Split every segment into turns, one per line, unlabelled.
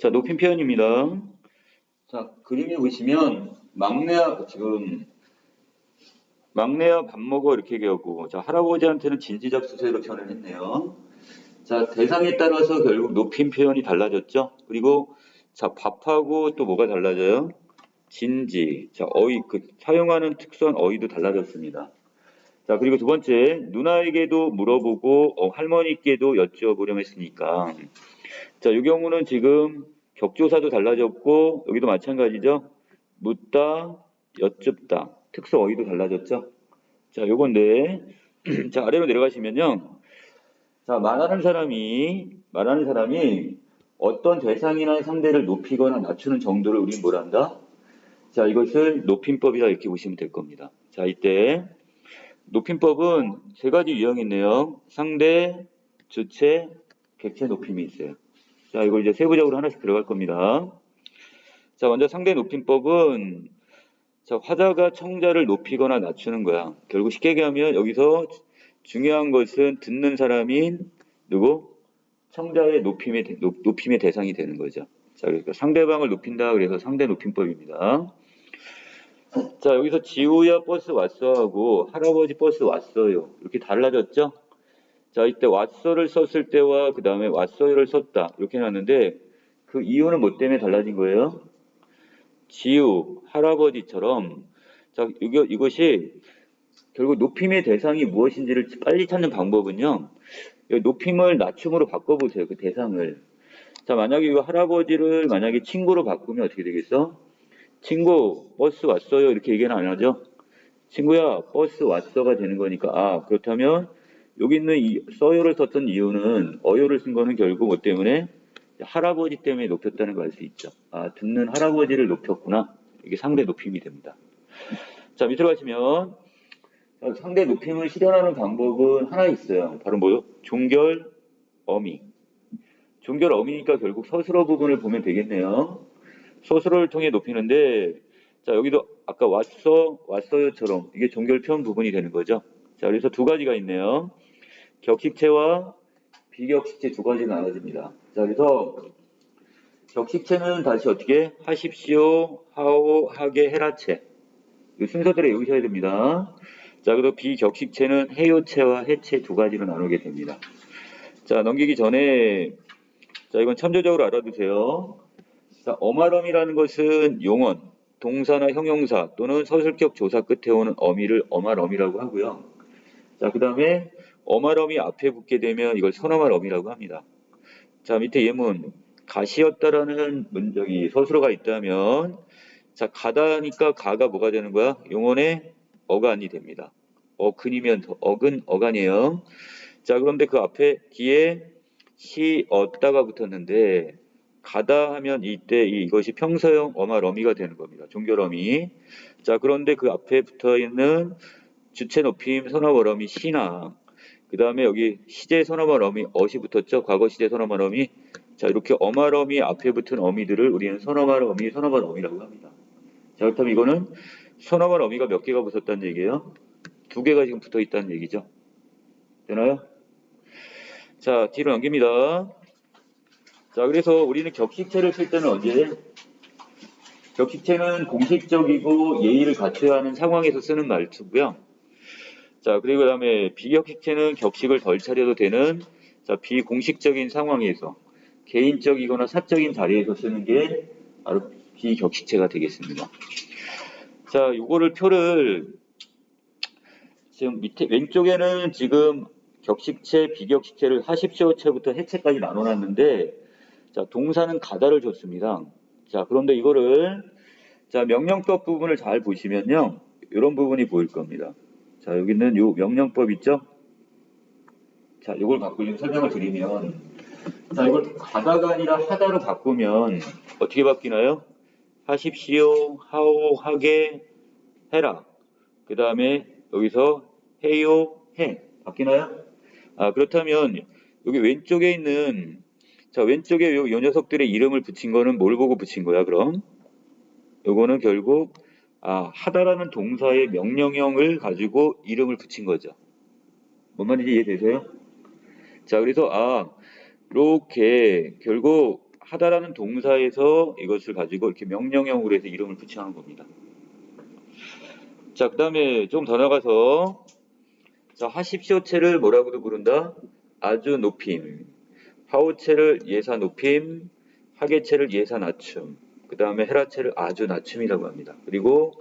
자, 높임 표현입니다. 자, 그림에 보시면 막내야 밥 먹어 이렇게 얘기하고, 자, 할아버지한테는 진지작 수세로 표현을 했네요. 자, 대상에 따라서 결국 높임 표현이 달라졌죠. 그리고 자, 밥하고 또 뭐가 달라져요? 진지. 자, 사용하는 특수한 어휘도 달라졌습니다. 자, 그리고 두 번째, 누나에게도 물어보고 할머니께도 여쭤보려고 했으니까, 자, 이 경우는 지금 격조사도 달라졌고 여기도 마찬가지죠. 묻다, 여쭙다. 특수 어휘도 달라졌죠. 자, 요건데 자, 아래로 내려가시면요. 자, 말하는 사람이 어떤 대상이나 상대를 높이거나 낮추는 정도를 우리는 뭐라 한다? 자, 이것을 높임법이라 이렇게 보시면 될 겁니다. 자, 이때 높임법은 세 가지 유형이 있네요. 상대, 주체, 객체 높임이 있어요. 자, 이걸 이제 세부적으로 하나씩 들어갈 겁니다. 자, 먼저 상대 높임법은 자, 화자가 청자를 높이거나 낮추는 거야. 결국 쉽게 얘기하면 여기서 중요한 것은 듣는 사람인 누구? 청자의 높임의 대상이 되는 거죠. 자, 그러니까 상대방을 높인다 그래서 상대 높임법입니다. 자, 여기서 지우야 버스 왔어 하고 할아버지 버스 왔어요. 이렇게 달라졌죠? 자, 이때 왔어를 썼을 때와 그 다음에 왔어요를 썼다. 이렇게 해놨는데 그 이유는 뭐 때문에 달라진 거예요? 지우, 할아버지처럼 자, 이것이 결국 높임의 대상이 무엇인지를 빨리 찾는 방법은요. 높임을 낮춤으로 바꿔보세요. 그 대상을. 자, 만약에 이거 할아버지를 만약에 친구로 바꾸면 어떻게 되겠어? 친구, 버스 왔어요. 이렇게 얘기는 안 하죠? 친구야, 버스 왔어가 되는 거니까. 아, 그렇다면 여기 있는 써요를 썼던 이유는 어요를 쓴 거는 결국 뭐 때문에? 할아버지 때문에 높였다는 걸 알 수 있죠. 아, 듣는 할아버지를 높였구나. 이게 상대 높임이 됩니다. 자, 밑으로 가시면 상대 높임을 실현하는 방법은 하나 있어요. 바로 뭐요? 종결 어미. 종결 어미니까 결국 서술어 부분을 보면 되겠네요. 서술어를 통해 높이는데 자, 여기도 아까 왔어요처럼 이게 종결 표현 부분이 되는 거죠. 자, 그래서 두 가지가 있네요. 격식체와 비격식체 두 가지가 나눠집니다. 자, 그래서 격식체는 다시 어떻게 하십시오, 하오, 하게, 해라체 이 순서대로 외우셔야 됩니다. 자, 그리고 비격식체는 해요체와 해체 두 가지로 나누게 됩니다. 자, 넘기기 전에 자, 이건 참조적으로 알아두세요. 자, 어말어미라는 것은 용언, 동사나 형용사 또는 서술격 조사 끝에 오는 어미를 어말어미라고 하고요. 자, 그 다음에 어말어미 앞에 붙게 되면 이걸 선어말어미라고 합니다. 자, 밑에 예문 가시였다라는 문장이 서술어가 있다면 자, 가다니까 가가 뭐가 되는 거야? 용언의 어간이 됩니다. 어근이면 어근 어간이에요. 자, 그런데 그 앞에 뒤에 시었다가 붙었는데 가다 하면 이때 이것이 평서형 어말어미가 되는 겁니다. 종결어미. 자, 그런데 그 앞에 붙어 있는 주체 높임 선어말어미 시나 그 다음에 여기 시제 선어말어미 어시 붙었죠. 과거 시제 선어말어미. 자, 이렇게 어말어미 앞에 붙은 어미들을 우리는 선어말어미라고 합니다. 자, 그렇다면 이거는 선어말어미가 몇 개가 붙었다는 얘기예요? 두 개가 지금 붙어 있다는 얘기죠. 되나요? 자, 뒤로 넘깁니다. 자, 그래서 우리는 격식체를 쓸 때는 언제? 격식체는 공식적이고 예의를 갖춰야 하는 상황에서 쓰는 말투고요. 자, 그리고 그 다음에 비격식체는 격식을 덜 차려도 되는 자, 비공식적인 상황에서 개인적이거나 사적인 자리에서 쓰는 게 바로 비격식체가 되겠습니다. 자, 요거를 표를 지금 밑에 왼쪽에는 지금 격식체, 비격식체를 하십시오체부터 해체까지 나눠놨는데 자, 동사는 가다를 줬습니다. 자, 그런데 이거를 자, 명령법 부분을 잘 보시면요. 이런 부분이 보일 겁니다. 자, 여기는 요 명령법 있죠? 자, 이걸 갖고 좀 설명을 드리면 자, 이걸 가다가 아니라 하다로 바꾸면 어떻게 바뀌나요? 하십시오, 하오, 하게, 해라. 그 다음에 여기서 해요, 해. 바뀌나요? 아, 그렇다면 여기 왼쪽에 있는 자, 왼쪽에 요 녀석들의 이름을 붙인 거는 뭘 보고 붙인 거야, 그럼? 요거는 결국 하다라는 동사의 명령형을 가지고 이름을 붙인 거죠. 뭔 말인지 이해되세요? 자, 그래서 이렇게 결국 하다라는 동사에서 이것을 가지고 이렇게 명령형으로 해서 이름을 붙여놓은 겁니다. 자, 그 다음에 좀 더 나가서, 자, 하십시오체를 뭐라고도 부른다? 아주 높임. 하오체를 예사 높임. 하계체를 예사 낮춤. 그 다음에 헤라체를 아주 낮춤이라고 합니다. 그리고,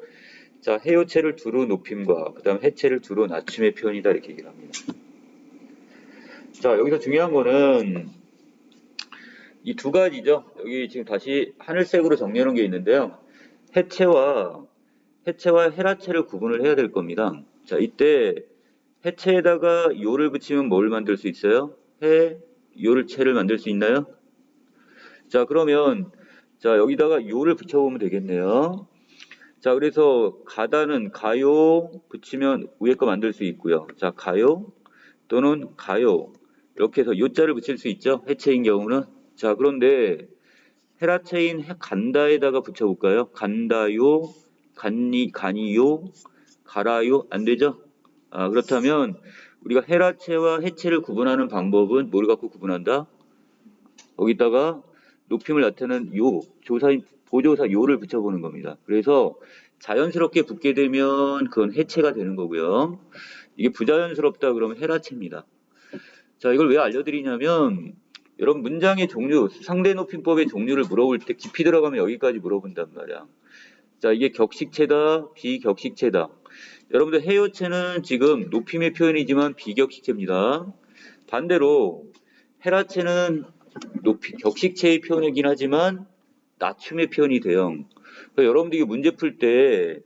자, 해요체를 두루 높임과, 그 다음 해체를 두루 낮춤의 표현이다. 이렇게 얘기를 합니다. 자, 여기서 중요한 거는, 이 두 가지죠. 여기 지금 다시 하늘색으로 정리해놓은 게 있는데요. 해체와 헤라체를 구분을 해야 될 겁니다. 자, 이때 해체에다가 요를 붙이면 뭘 만들 수 있어요? 요를 체를 만들 수 있나요? 자, 그러면 자, 여기다가 요를 붙여보면 되겠네요. 자, 그래서 가다는 가요 붙이면 위에 거 만들 수 있고요. 자, 가요 또는 가요 이렇게 해서 요자를 붙일 수 있죠. 해체인 경우는. 자, 그런데 헤라체인 간다에다가 붙여볼까요? 간다요, 가니요, 가라요 안 되죠? 아, 그렇다면 우리가 헤라체와 해체를 구분하는 방법은 뭘 갖고 구분한다? 거기다가 높임을 나타내는 요, 조사인 보조사 요를 붙여보는 겁니다. 그래서 자연스럽게 붙게 되면 그건 해체가 되는 거고요. 이게 부자연스럽다 그러면 헤라체입니다. 자, 이걸 왜 알려드리냐면 여러분 문장의 종류, 상대 높임법의 종류를 물어볼 때 깊이 들어가면 여기까지 물어본단 말이야. 자, 이게 격식체다, 비격식체다. 여러분들 해요체는 지금 높임의 표현이지만 비격식체입니다. 반대로 헤라체는 격식체의 표현이긴 하지만 낮춤의 표현이 돼요. 그러니까 여러분들이 문제 풀 때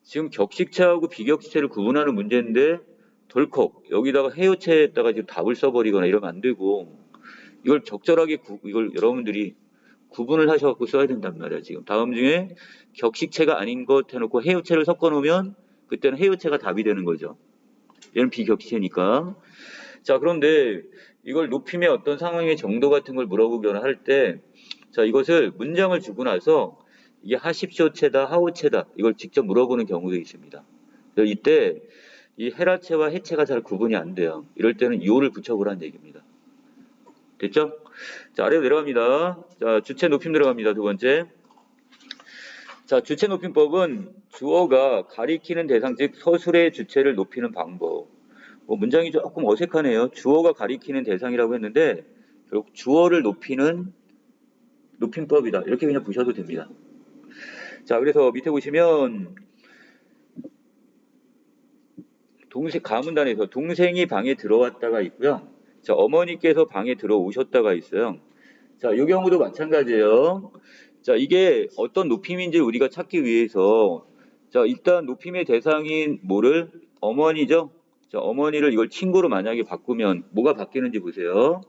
지금 격식체하고 비격식체를 구분하는 문제인데 덜컥 여기다가 해요체에다가 지금 답을 써버리거나 이러면 안 되고 이걸 적절하게 이걸 여러분들이 구분을 하셔갖고 써야 된단 말이야. 지금 다음 중에 격식체가 아닌 것 해놓고 해요체를 섞어놓으면 그때는 해요체가 답이 되는 거죠. 얘는 비격식체니까. 자, 그런데 이걸 높임의 어떤 상황의 정도 같은 걸 물어보거나 할 때, 자, 이것을 문장을 주고 나서 이게 하십시오체다, 하오체다 이걸 직접 물어보는 경우도 있습니다. 이때 이 헤라체와 해체가 잘 구분이 안 돼요. 이럴 때는 요를 붙여보라는 얘기입니다. 됐죠? 자, 아래로 내려갑니다. 자, 주체 높임 들어갑니다. 두 번째. 자, 주체 높임법은 주어가 가리키는 대상, 즉 서술의 주체를 높이는 방법. 문장이 조금 어색하네요. 주어가 가리키는 대상이라고 했는데 결국 주어를 높이는 높임법이다. 이렇게 그냥 보셔도 됩니다. 자, 그래서 밑에 보시면 가문단에서 동생이 방에 들어왔다가 있고요. 자, 어머니께서 방에 들어오셨다가 있어요. 자, 이 경우도 마찬가지예요. 자, 이게 어떤 높임인지 우리가 찾기 위해서 자, 일단 높임의 대상인 뭐를 어머니죠. 자, 어머니를 이걸 친구로 만약에 바꾸면 뭐가 바뀌는지 보세요.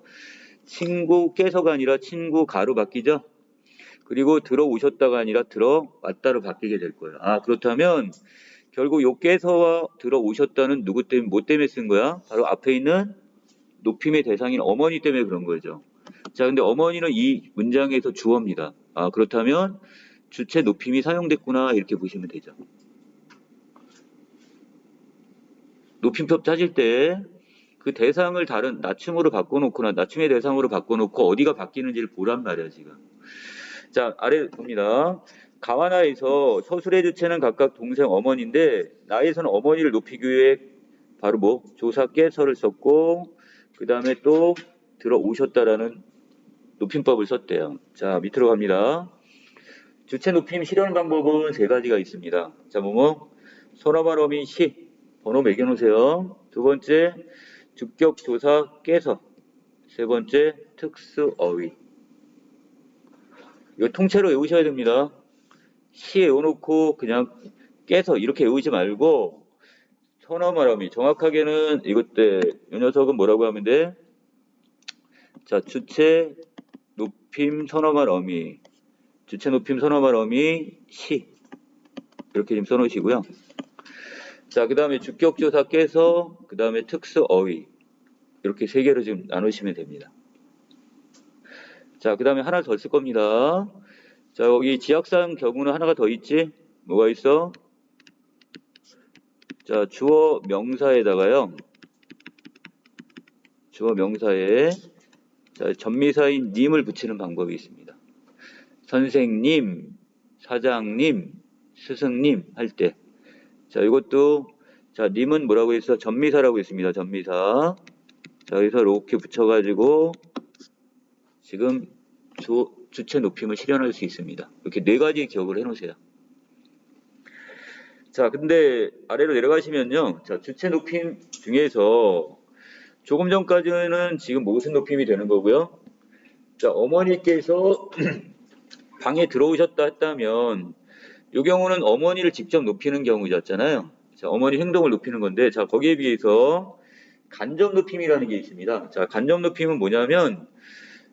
친구께서가 아니라 친구가로 바뀌죠. 그리고 들어오셨다가 아니라 들어왔다로 바뀌게 될 거예요. 아, 그렇다면 결국 요께서와 들어오셨다는 누구 때문에 뭐 때문에 쓴 거야? 바로 앞에 있는 높임의 대상인 어머니 때문에 그런 거죠. 자, 근데 어머니는 이 문장에서 주어입니다. 아, 그렇다면 주체 높임이 사용됐구나 이렇게 보시면 되죠. 높임법 찾을 때 그 대상을 다른 낮춤으로 바꿔놓거나 낮춤의 대상으로 바꿔놓고 어디가 바뀌는지를 보란 말이야 지금. 자, 아래 봅니다. 가와나에서 서술의 주체는 각각 동생 어머니인데 나에서는 어머니를 높이기 위해 바로 뭐 조사께서를 썼고 그 다음에 또 들어오셨다라는 높임법을 썼대요. 자, 밑으로 갑니다. 주체 높임 실현 방법은 세 가지가 있습니다. 자, 서너말 어민 시 번호 매겨놓으세요. 두 번째 주격 조사 깨서 세 번째 특수 어휘. 이거 통째로 외우셔야 됩니다. 시 외워놓고 그냥 깨서 이렇게 외우지 말고 서너말 어미 정확하게는 이것 때 이 녀석은 뭐라고 하면 돼? 자, 주체 높임 서너말 어미 주체 높임 서너말 어미 시 이렇게 좀 써놓으시고요. 자, 그 다음에 주격조사 깨서 그 다음에 특수 어휘 이렇게 세 개로 좀 나누시면 됩니다. 자, 그 다음에 하나 더 쓸 겁니다. 자, 여기 지역상 경우는 하나가 더 있지? 뭐가 있어? 자, 주어 명사에다가요. 주어 명사에 자, 전미사인 님을 붙이는 방법이 있습니다. 선생님, 사장님, 스승님 할 때. 자, 이것도, 자, 님은 뭐라고 했어? 전미사라고 했습니다. 전미사. 자, 여기서 이렇게 붙여가지고, 지금 주체 높임을 실현할 수 있습니다. 이렇게 네 가지 기억을 해 놓으세요. 자, 근데 아래로 내려가시면요. 자, 주체 높임 중에서 조금 전까지는 지금 무슨 높임이 되는 거고요. 자, 어머니께서 방에 들어오셨다 했다면 이 경우는 어머니를 직접 높이는 경우였잖아요. 자, 어머니 행동을 높이는 건데, 자, 거기에 비해서 간접 높임이라는 게 있습니다. 자, 간접 높임은 뭐냐면,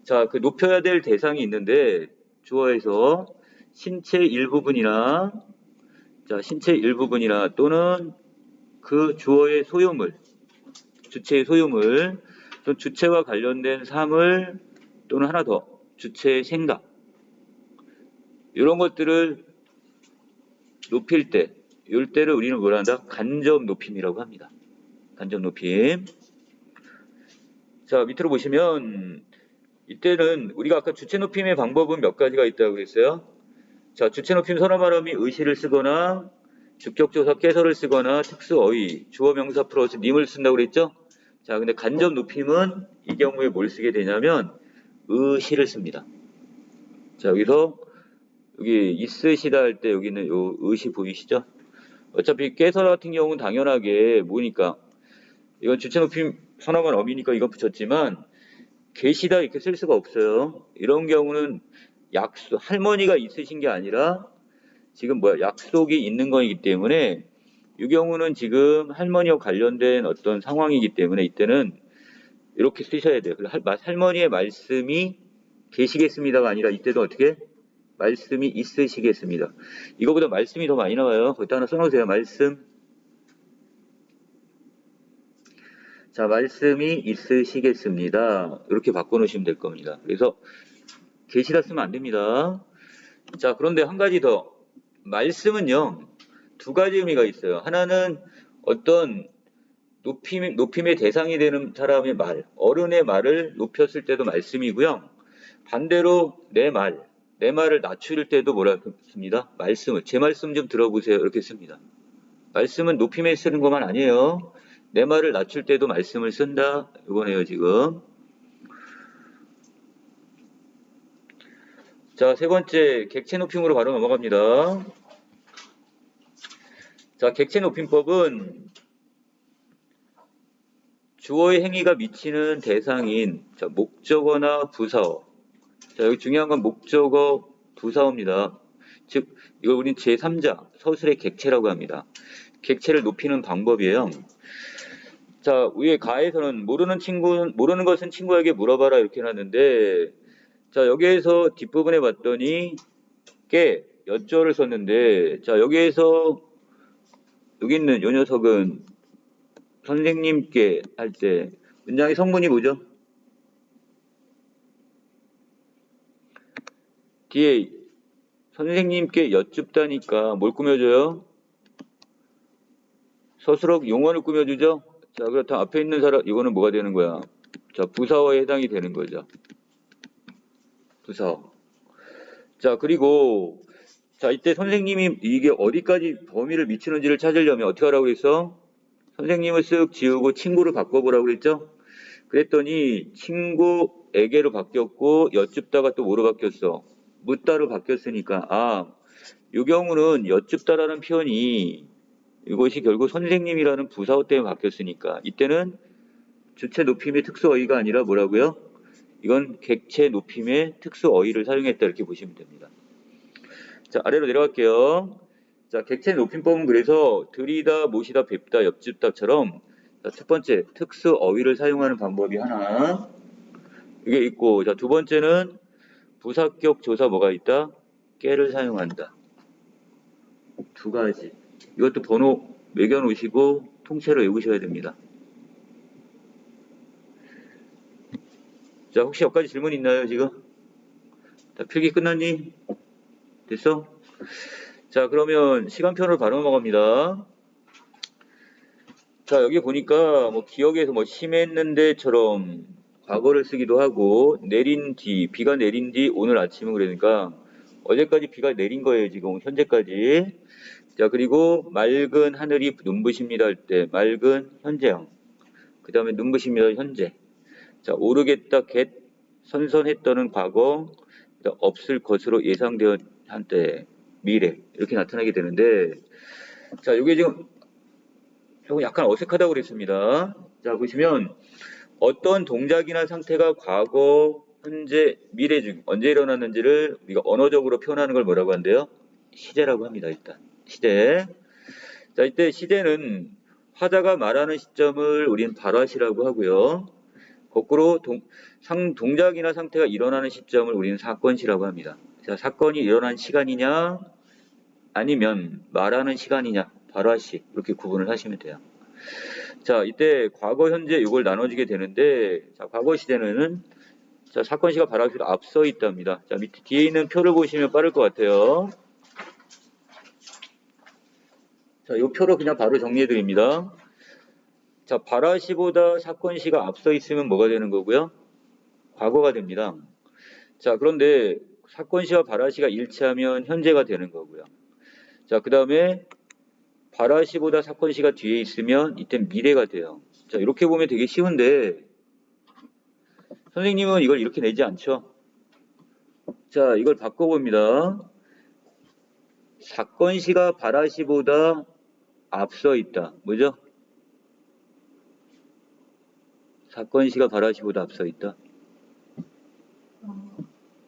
자, 그 높여야 될 대상이 있는데, 주어에서 신체 일부분이나, 자, 신체 일부분이나 또는 그 주어의 소유물, 주체의 소유물, 또 주체와 관련된 사물 또는 하나 더, 주체의 생각, 이런 것들을 높일 때, 이럴 때를 우리는 뭐라 한다? 간접 높임이라고 합니다. 간접 높임. 자, 밑으로 보시면 이때는 우리가 아까 주체 높임의 방법은 몇 가지가 있다고 그랬어요. 자, 주체 높임 서너 말음이 의시를 쓰거나 주격조사 깨서를 쓰거나 특수어휘, 주어 명사 플러스 님을 쓴다고 그랬죠? 자, 근데 간접 높임은 이 경우에 뭘 쓰게 되냐면 의시를 씁니다. 자, 여기서 여기 있으시다 할 때 여기는 요 의시 보이시죠? 어차피 깨서 같은 경우는 당연하게 뭐니까 이건 주체 높임 선어만 어미니까 이건 붙였지만 계시다 이렇게 쓸 수가 없어요. 이런 경우는 약속 할머니가 있으신 게 아니라 지금 약속이 있는 거이기 때문에 이 경우는 지금 할머니와 관련된 어떤 상황이기 때문에 이때는 이렇게 쓰셔야 돼요. 할머니의 말씀이 계시겠습니다가 아니라 이때도 어떻게 말씀이 있으시겠습니다. 이거보다 말씀이 더 많이 나와요. 거기다 하나 써놓으세요. 말씀. 자, 말씀이 있으시겠습니다. 이렇게 바꿔놓으시면 될 겁니다. 그래서 계시다 쓰면 안 됩니다. 자, 그런데 한 가지 더. 말씀은요, 두 가지 의미가 있어요. 하나는 어떤 높임의 대상이 되는 사람의 말, 어른의 말을 높였을 때도 말씀이고요. 반대로 내 말을 낮출 때도 뭐라 씁니다? 말씀을. 제 말씀 좀 들어보세요. 이렇게 씁니다. 말씀은 높임에 쓰는 것만 아니에요. 내 말을 낮출 때도 말씀을 쓴다. 이거네요, 지금. 자, 세 번째, 객체 높임으로 바로 넘어갑니다. 자, 객체 높임법은 주어의 행위가 미치는 대상인 목적어나 부사어. 자, 여기 중요한 건 목적어, 부사어입니다. 즉, 이걸 우리는 제3자, 서술의 객체라고 합니다. 객체를 높이는 방법이에요. 자, 위에 가에서는 모르는 것은 친구에게 물어봐라 이렇게 해놨는데, 자, 여기에서 뒷부분에 봤더니 여쭤를 썼는데, 자, 여기에서 여기 있는 요 녀석은 선생님께 할 때 문장의 성문이 뭐죠? 뒤에 선생님께 여쭙다니까 뭘 꾸며줘요? 서술어 용어를 꾸며주죠? 자, 그렇다면 앞에 있는 사람, 이거는 뭐가 되는 거야? 자, 부사어에 해당이 되는 거죠. 부사어. 자, 그리고, 자, 이때 선생님이 이게 어디까지 범위를 미치는지를 찾으려면 어떻게 하라고 그랬어? 선생님을 쓱 지우고 친구를 바꿔보라고 그랬죠? 그랬더니 친구에게로 바뀌었고, 여쭙다가 또 뭐로 바뀌었어? 묻다로 바뀌었으니까, 이 경우는 여쭙다라는 표현이 이것이 결국 선생님이라는 부사어 때문에 바뀌었으니까 이때는 주체 높임의 특수어휘가 아니라 뭐라고요? 이건 객체 높임의 특수어휘를 사용했다 이렇게 보시면 됩니다. 자, 아래로 내려갈게요. 자, 객체 높임법은 그래서 들이다, 모시다, 뵙다, 엽집다처럼 첫 번째 특수어휘를 사용하는 방법이 하나 이게 있고, 자, 두 번째는 부사격 조사 뭐가 있다? 깨를 사용한다. 두 가지. 이것도 번호 매겨놓으시고 통째로 외우셔야 됩니다. 자, 혹시 여기까지 질문 있나요, 지금? 자, 필기 끝났니? 됐어? 자, 그러면 시간편으로 바로 넘어갑니다. 자, 여기 보니까 기억에서 심했는데처럼 과거를 쓰기도 하고 내린 뒤, 비가 내린 뒤 오늘 아침은 그러니까 어제까지 비가 내린 거예요, 지금 현재까지. 자, 그리고 맑은 하늘이 눈부십니다 할 때 맑은 현재형. 그 다음에 눈부십니다 현재. 자, 오르겠다 get 선선했다는 과거. 그다음 없을 것으로 예상되어 한때 미래 이렇게 나타나게 되는데, 자, 이게 지금 조금 약간 어색하다고 그랬습니다. 자, 보시면 어떤 동작이나 상태가 과거, 현재, 미래 중 언제 일어났는지를 우리가 언어적으로 표현하는 걸 뭐라고 한대요? 시제라고 합니다. 일단 시제. 자, 이때 시제는 화자가 말하는 시점을 우리는 발화시라고 하고요. 거꾸로 동작이나 상태가 일어나는 시점을 우리는 사건시라고 합니다. 자, 사건이 일어난 시간이냐 아니면 말하는 시간이냐 발화시 이렇게 구분을 하시면 돼요. 자, 이때 과거, 현재 이걸 나눠지게 되는데, 자, 과거 시제는 자, 사건시가 발화시로 앞서 있답니다. 자, 밑에 뒤에 있는 표를 보시면 빠를 것 같아요. 자, 이 표로 그냥 바로 정리해 드립니다. 자, 발화시보다 사건시가 앞서 있으면 뭐가 되는 거고요? 과거가 됩니다. 자, 그런데 사건시와 발화시가 일치하면 현재가 되는 거고요. 자, 그 다음에 발화시보다 사건시가 뒤에 있으면 이땐 미래가 돼요. 자, 이렇게 보면 되게 쉬운데 선생님은 이걸 이렇게 내지 않죠? 자, 이걸 바꿔봅니다. 사건시가 발화시보다 앞서 있다. 뭐죠? 사건시가 발화시보다 앞서 있다.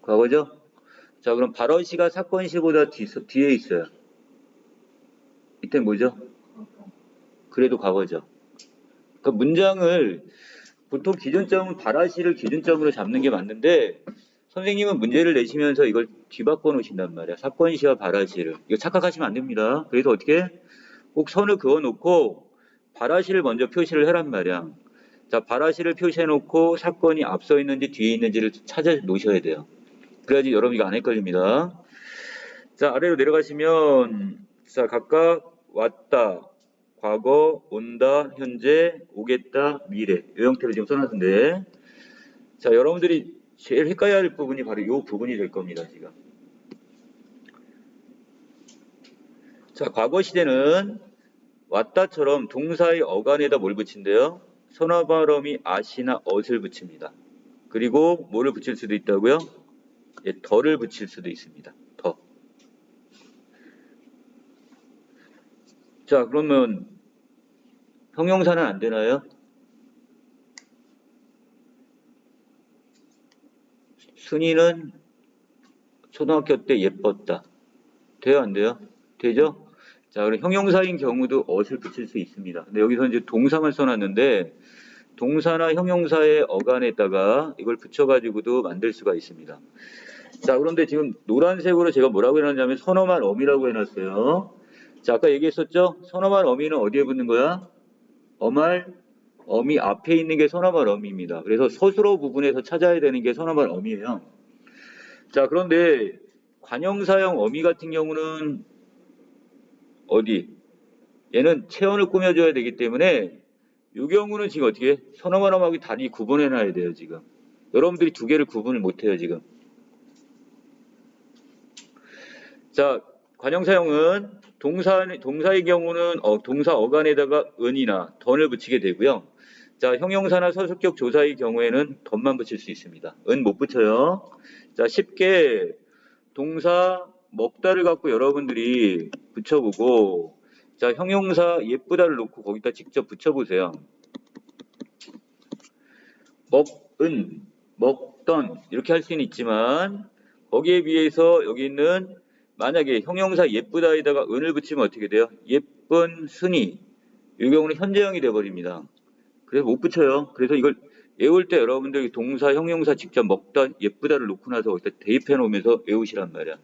과거죠? 자, 그럼 발화시가 사건시보다 뒤에 있어요. 이때 뭐죠? 그래도 과거죠. 그러니까 문장을 보통 기준점은 발화시를 기준점으로 잡는 게 맞는데 선생님은 문제를 내시면서 이걸 뒤바꿔 놓으신단 말이야. 사건시와 발화시를. 이거 착각하시면 안 됩니다. 그래서 어떻게? 꼭 선을 그어 놓고 발화시를 먼저 표시를 해란 말이야. 자, 발화시를 표시해 놓고 사건이 앞서 있는지 뒤에 있는지를 찾아 놓으셔야 돼요. 그래야지 여러분 이거 안 헷갈립니다. 자, 아래로 내려가시면 자, 각각 왔다, 과거, 온다, 현재, 오겠다, 미래 이 형태로 지금 써놨는데, 자, 여러분들이 제일 헷갈려야 할 부분이 바로 이 부분이 될 겁니다. 지금. 자, 과거 시제는 왔다처럼 동사의 어간에다 뭘 붙인대요? 선어발음이 아시나 엇을 붙입니다. 그리고 뭐를 붙일 수도 있다고요? 예, 더를 붙일 수도 있습니다. 더. 자, 그러면 형용사는 안 되나요? 순이는 초등학교 때 예뻤다. 돼요, 안 돼요? 되죠? 자, 그럼 형용사인 경우도 엇을 붙일 수 있습니다. 근데 여기서 이제 동사만 써놨는데 동사나 형용사의 어간에다가 이걸 붙여가지고도 만들 수가 있습니다. 자, 그런데 지금 노란색으로 제가 뭐라고 해놨냐면 선어말 어미라고 해놨어요. 자, 아까 얘기했었죠? 선어말 어미는 어디에 붙는 거야? 어말 어미 앞에 있는 게 선어말 어미입니다. 그래서 서술어 부분에서 찾아야 되는 게 선어말 어미예요. 자, 그런데 관형사형 어미 같은 경우는 어디? 얘는 체온을 꾸며줘야 되기 때문에 이 경우는 지금 어떻게 선어말 어미하고 다리 구분해놔야 돼요. 지금 여러분들이 두 개를 구분을 못해요. 지금. 자, 관형사형은 동사의 경우는 동사 어간에다가 은이나 던을 붙이게 되고요. 자, 형용사나 서술격 조사의 경우에는 던만 붙일 수 있습니다. 은 못 붙여요. 자, 쉽게 동사 먹다를 갖고 여러분들이 붙여보고, 자, 형용사 예쁘다를 놓고 거기다 직접 붙여보세요. 먹은, 먹던 이렇게 할 수는 있지만 거기에 비해서 여기 있는 만약에 형용사 예쁘다에다가 은을 붙이면 어떻게 돼요? 예쁜 순이. 이 경우는 현재형이 돼버립니다. 그래서 못 붙여요. 그래서 이걸 외울 때 여러분들이 동사, 형용사 직접 먹다, 예쁘다를 놓고 나서 거기다 대입해 놓으면서 외우시란 말이야.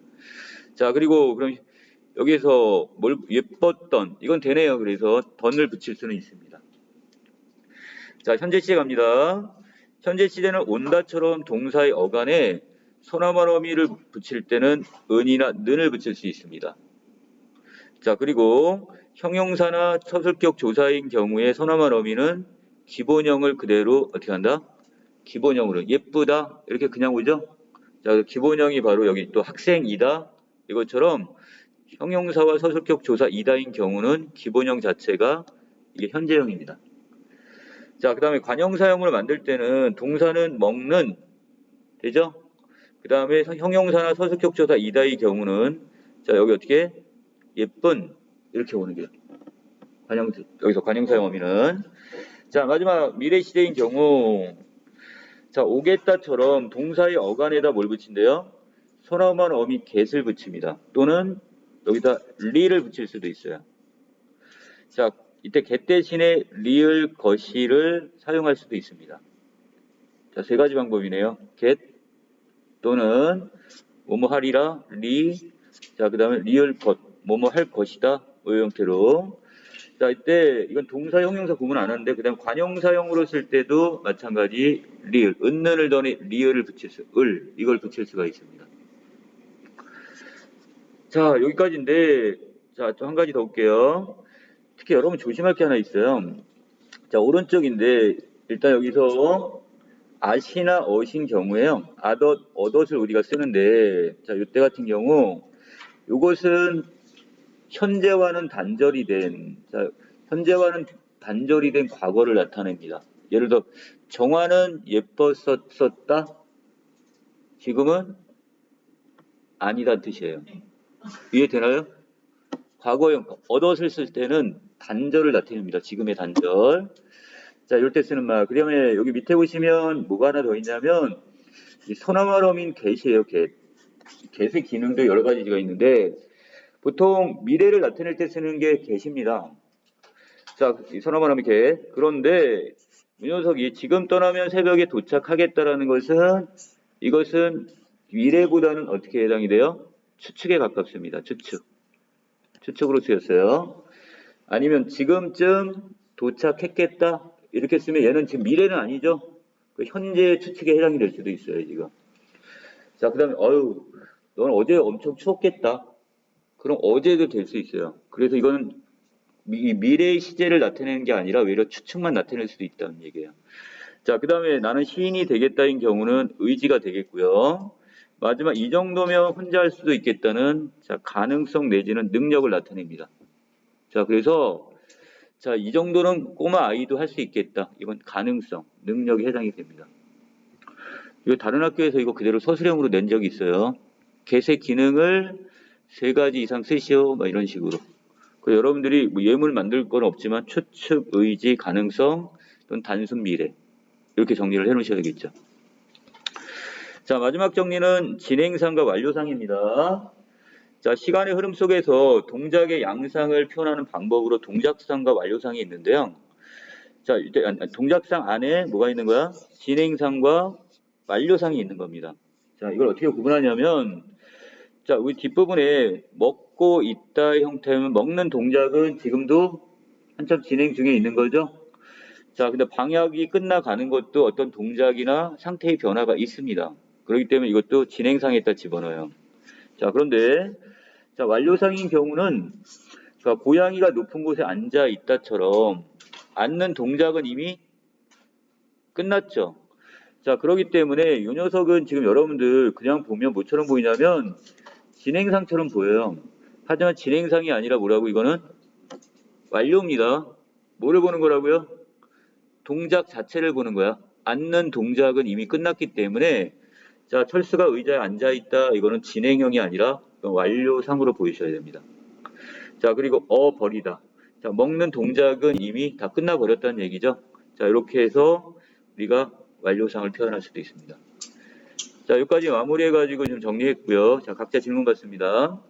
자, 그리고 그럼 여기서 뭘 예뻤던 이건 되네요. 그래서 던을 붙일 수는 있습니다. 자, 현재 시제 갑니다. 현재 시제는 온다처럼 동사의 어간에 소나말 어미를 붙일 때는 은이나 는을 붙일 수 있습니다. 자, 그리고 형용사나 서술격 조사인 경우에 소나말 어미는 기본형을 그대로 어떻게 한다? 기본형으로 예쁘다 이렇게 그냥 오죠? 자, 기본형이 바로 여기 또 학생이다. 이것처럼 형용사와 서술격 조사 이다인 경우는 기본형 자체가 이게 현재형입니다. 자, 그 다음에 관형사형으로 만들 때는 동사는 먹는 되죠? 그 다음에 형용사나 서술격 조사 이다의 경우는 자, 여기 어떻게 예쁜 이렇게 오는 게요. 여기서 관형사형 어미는 자, 마지막 미래 시제인 경우 자, 오겠다처럼 동사의 어간에다 뭘 붙인대요? 소나무만 어미 get을 붙입니다. 또는 여기다 리를 붙일 수도 있어요. 자, 이때 get 대신에 리을 것이를 사용할 수도 있습니다. 자, 세 가지 방법이네요. get 또는 뭐뭐 하리라 리, 자, 그 다음에 리을 것, 뭐뭐 할 것이다 이 형태로. 자, 이때 이건 동사 형용사 구분 안 하는데 그 다음 관형사형으로 쓸 때도 마찬가지 리을, 은는을 더니 리을을 붙일 수, 이걸 붙일 수가 있습니다. 자, 여기까지인데 자, 또 한 가지 더 볼게요. 특히 여러분 조심할 게 하나 있어요. 자, 오른쪽인데 일단 여기서 아시나 어신 경우에요. 어덧을 우리가 쓰는데 자, 이때 같은 경우 이것은 현재와는 단절이 된 과거를 나타냅니다. 예를 들어 정화는 예뻤었다. 지금은 아니란 뜻이에요. 이해되나요? 과거형 어덧을 쓸 때는 단절을 나타냅니다. 지금의 단절. 자, 이럴 때 쓰는 말. 그다음에 여기 밑에 보시면 뭐가 하나 더 있냐면 이 소나마럼인 get이에요. get의 기능도 여러 가지가 있는데 보통 미래를 나타낼 때 쓰는 게 get입니다. 자, 이 소나마럼인 get. 그런데 이 녀석이 지금 떠나면 새벽에 도착하겠다라는 것은 이것은 미래보다는 어떻게 해당이 돼요? 추측에 가깝습니다. 추측으로 쓰였어요. 아니면 지금쯤 도착했겠다 이렇게 쓰면 얘는 지금 미래는 아니죠. 그 현재 추측에 해당이 될 수도 있어요 지금. 자, 그 다음에 넌 어제 엄청 추웠겠다. 그럼 어제도 될 수 있어요. 그래서 이거는 미래의 시제를 나타내는 게 아니라 오히려 추측만 나타낼 수도 있다는 얘기예요. 자, 그 다음에 나는 시인이 되겠다인 경우는 의지가 되겠고요. 마지막 이 정도면 혼자 할 수도 있겠다는 자, 가능성 내지는 능력을 나타냅니다. 자, 그래서 자, 이 정도는 꼬마 아이도 할 수 있겠다. 이건 가능성, 능력에 해당이 됩니다. 이거 다른 학교에서 이거 그대로 서술형으로 낸 적이 있어요. get의 기능을 3가지 이상 쓰시오. 막 이런 식으로. 그 여러분들이 뭐 예물 만들 건 없지만 추측, 의지, 가능성 또는 단순 미래 이렇게 정리를 해 놓으셔야 되겠죠. 자, 마지막 정리는 진행상과 완료상입니다. 자, 시간의 흐름 속에서 동작의 양상을 표현하는 방법으로 동작상과 완료상이 있는데요. 자, 이때 동작상 안에 뭐가 있는 거야? 진행상과 완료상이 있는 겁니다. 자, 이걸 어떻게 구분하냐면 자, 우리 뒷부분에 먹고 있다 형태면 먹는 동작은 지금도 한참 진행 중에 있는 거죠. 자, 근데 방역이 끝나가는 것도 어떤 동작이나 상태의 변화가 있습니다. 그렇기 때문에 이것도 진행상에다 집어넣어요. 자, 그런데 자, 완료상인 경우는 자, 고양이가 높은 곳에 앉아 있다처럼 앉는 동작은 이미 끝났죠. 자, 그렇기 때문에 이 녀석은 지금 여러분들 그냥 보면 뭐처럼 보이냐면 진행상처럼 보여요. 하지만 진행상이 아니라 뭐라고 이거는 완료입니다. 뭐를 보는 거라고요? 동작 자체를 보는 거야. 앉는 동작은 이미 끝났기 때문에 자, 철수가 의자에 앉아 있다. 이거는 진행형이 아니라 완료상으로 보이셔야 됩니다. 자, 그리고 버리다. 자, 먹는 동작은 이미 다 끝나버렸다는 얘기죠. 자, 이렇게 해서 우리가 완료상을 표현할 수도 있습니다. 자, 여기까지 마무리해가지고 좀 정리했고요. 자, 각자 질문 받습니다.